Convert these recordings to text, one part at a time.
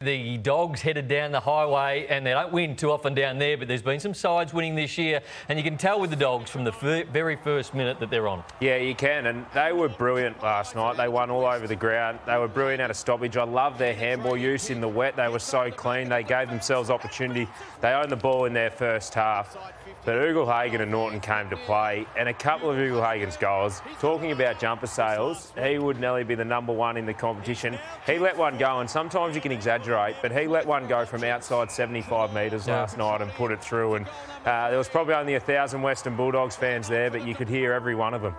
The Dogs headed down the highway, and they don't win too often down there, but there's been some sides winning this year, and you can tell with the Dogs from the very first minute that they're on. Yeah, you can, and they were brilliant last night. They won all over the ground. They were brilliant at a stoppage. I love their handball use in the wet. They were so clean. They gave themselves opportunity. They owned the ball in their first half. But Ugle-Hagan and Norton came to play, and a couple of Ugle-Hagan's goals, talking about jumper sales, he would nearly be the number one in the competition. He let one go, and sometimes you can exaggerate, but he let one go from outside 75 metres last night and put it through. And there was probably only 1,000 Western Bulldogs fans there, but you could hear every one of them.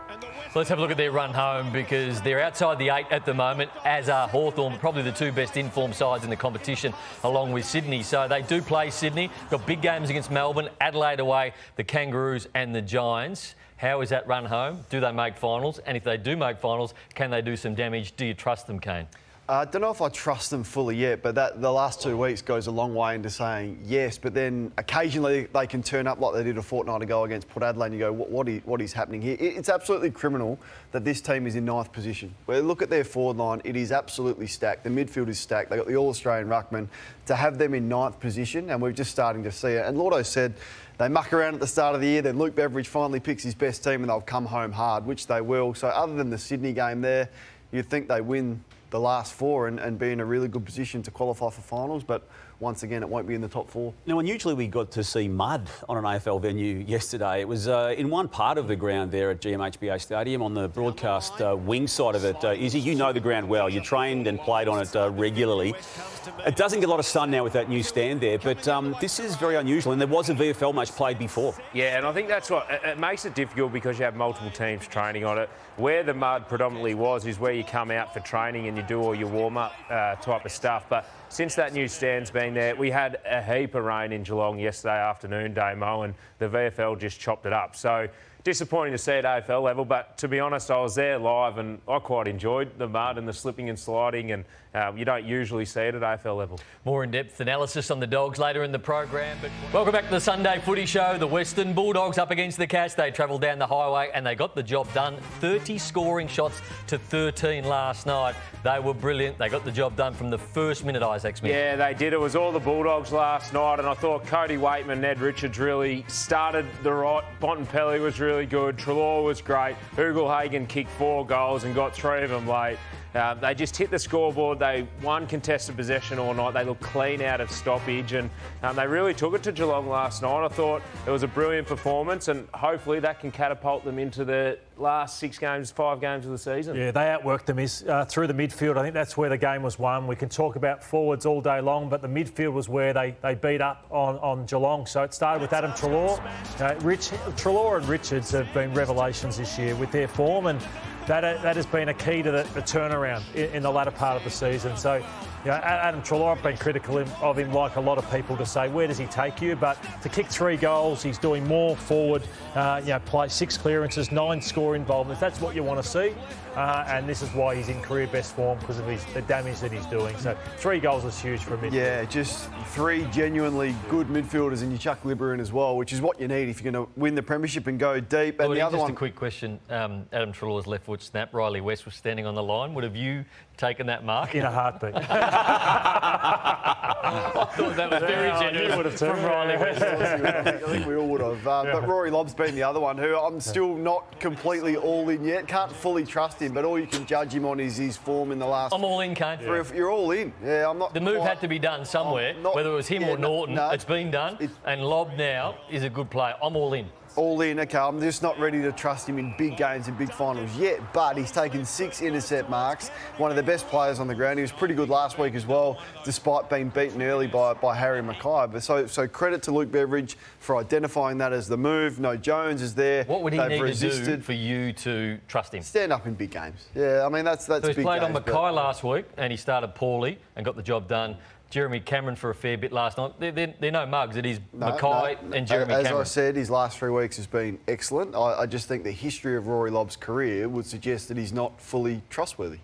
Let's have a look at their run home, because they're outside the 8 at the moment, as are Hawthorn, probably the two best informed sides in the competition, along with Sydney. So they do play Sydney. Got big games against Melbourne, Adelaide away, the Kangaroos and the Giants. How is that run home? Do they make finals? And if they do make finals, can they do some damage? Do you trust them, Kane? I don't know if I trust them fully yet, but the last 2 weeks goes a long way into saying yes. But then occasionally they can turn up like they did a fortnight ago against Port Adelaide, and you go, what is happening here? It's absolutely criminal that this team is in 9th position. Well, look at their forward line. It is absolutely stacked. The midfield is stacked. They've got the All-Australian ruckman. To have them in 9th position, and we're just starting to see it. And Lordo said they muck around at the start of the year, then Luke Beveridge finally picks his best team and they'll come home hard, which they will. So other than the Sydney game there, you'd think they win the last 4 and be in a really good position to qualify for finals, but once again, it won't be in the top 4. Now, unusually we got to see mud on an AFL venue yesterday. It was in one part of the ground there at GMHBA Stadium on the broadcast wing side of it. Izzy, you know the ground well. You trained and played on it regularly. It doesn't get a lot of sun now with that new stand there, but this is very unusual, and there was a VFL match played before. Yeah, and I think that's what it makes it difficult, because you have multiple teams training on it. Where the mud predominantly was is where you come out for training and you do all your warm-up type of stuff. But since that new stand's been there, we had a heap of rain in Geelong yesterday afternoon, Damo, and the VFL just chopped it up. So disappointing to see at AFL level, but to be honest, I was there live and I quite enjoyed the mud and the slipping and sliding, and you don't usually see it at AFL level. More in-depth analysis on the Dogs later in the program. But welcome back to the Sunday Footy Show. The Western Bulldogs up against the Cats. They travelled down the highway and they got the job done. 30 scoring shots to 13 last night. They were brilliant. They got the job done from the first minute, Isaac Smith. Yeah, they did. It was all the Bulldogs last night, and I thought Cody Waitman, Ned Richards really started the right. Bontempelli was really good. Treloar was great. Ugle-Hagan kicked 4 goals and got 3 of them late. They just hit the scoreboard. They won contested possession all night. They looked clean out of stoppage, and they really took it to Geelong last night. I thought it was a brilliant performance, and hopefully that can catapult them into the last 5 games of the season. Yeah, they outworked them through the midfield. I think that's where the game was won. We can talk about forwards all day long, but the midfield was where they beat up on Geelong. So it started with Adam Treloar. Treloar and Richards have been revelations this year with their form, and that has been a key to the turnaround in the latter part of the season. So, Adam Treloar, I've been critical of him, like a lot of people, to say, where does he take you? But to kick 3 goals, he's doing more forward, play 6 clearances, 9 score involvements. That's what you want to see. And this is why he's in career best form, because of the damage that he's doing. So 3 goals is huge for a midfield. Yeah, just 3 genuinely good midfielders, and you chuck Libber in as well, which is what you need if you're going to win the premiership and go deep. And the other just one, a quick question. Adam Treloar's left foot snap. Riley West was standing on the line. Would have you taken that mark? In a heartbeat. I thought that was very generous from Riley West. I think we all would have. But Rory Lobb's been the other one, who I'm still not completely all in yet. Can't fully trust him, but all you can judge him on is his form in the last... I'm all in, Kane. You're all in. Yeah, I'm not... The move had to be done somewhere, whether it was him or Norton. It's been done, and Lobb now is a good player. I'm all in. All in, okay. I'm just not ready to trust him in big games and big finals yet, but he's taken 6 intercept marks, one of the best players on the ground. He was pretty good last week as well, despite being beaten early by Harry Mackay. But so credit to Luke Beveridge for identifying that as the move. No, Jones is there. What would he need to do for you to trust him? Stand up in big games. Yeah, I mean, that's so big he's played games, on Mackay last week, and he started poorly and got the job done. Jeremy Cameron for a fair bit last night. They're no mugs. It is Mackay and Jeremy Cameron. As I said, his last 3 weeks has been excellent. I just think the history of Rory Lobb's career would suggest that he's not fully trustworthy.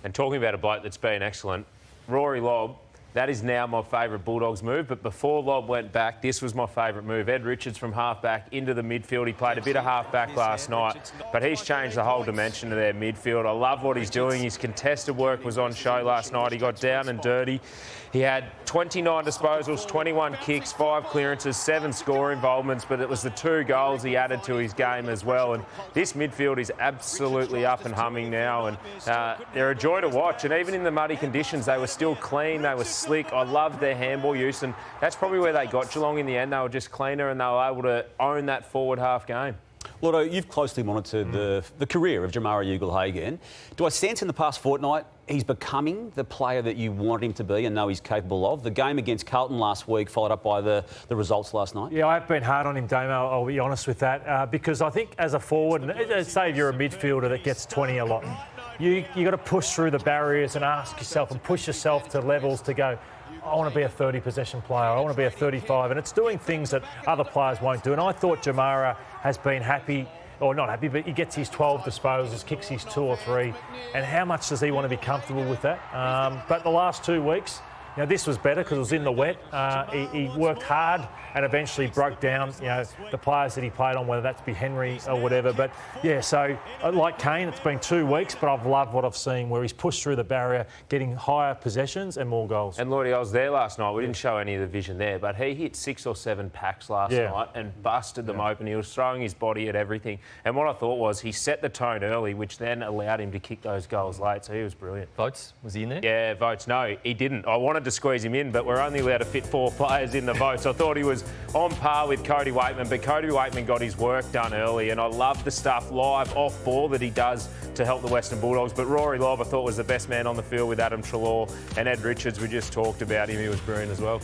And talking about a bloke that's been excellent, Rory Lobb, That is now my favourite Bulldogs move. But before Lobb went back, this was my favourite move. Ed Richards from half-back into the midfield. He played a bit of half-back last night, but he's changed the whole dimension of their midfield. I love what he's doing. His contested work was on show last night. He got down and dirty. He had 29 disposals, 21 kicks, 5 clearances, 7 score involvements, but it was the 2 goals he added to his game as well. And this midfield is absolutely up and humming now, and they're a joy to watch. And even in the muddy conditions, they were still clean, they were slick. I loved their handball use, and that's probably where they got Geelong in the end. They were just cleaner, and they were able to own that forward half game. Lotto, you've closely monitored the career of Jamarra Ugle-Hagan. Do I sense in the past fortnight he's becoming the player that you want him to be and know he's capable of? The game against Carlton last week, followed up by the results last night. Yeah, I've been hard on him, Damo, I'll be honest with that, because I think as a forward, and say if you're a midfielder that gets 20 a lot, you got to push through the barriers and ask yourself and push yourself to levels to go, I want to be a 30 possession player, I want to be a 35, and it's doing things that other players won't do. And I thought Jamarra has been happy, or not happy, but he gets his 12 disposals, kicks his 2 or 3, and how much does he want to be comfortable with that? But the last 2 weeks, this was better because it was in the wet. He worked hard and eventually broke down, the players that he played on, whether that's be Henry or whatever. But yeah, so like Kane, it's been 2 weeks, but I've loved what I've seen where he's pushed through the barrier, getting higher possessions and more goals. And Lordy, I was there last night. We didn't show any of the vision there, but he hit 6 or 7 packs last night and busted them open. He was throwing his body at everything. And what I thought was he set the tone early, which then allowed him to kick those goals late. So he was brilliant. Votes, was he in there? Yeah, Votes. No, he didn't. I wanted to squeeze him in, but we're only allowed to fit 4 players in the votes. I thought he was on par with Cody Waitman, but Cody Waitman got his work done early, and I love the stuff live off ball that he does to help the Western Bulldogs. But Rory Lobb, I thought, was the best man on the field with Adam Treloar, and Ed Richards, we just talked about him. He was brilliant as well.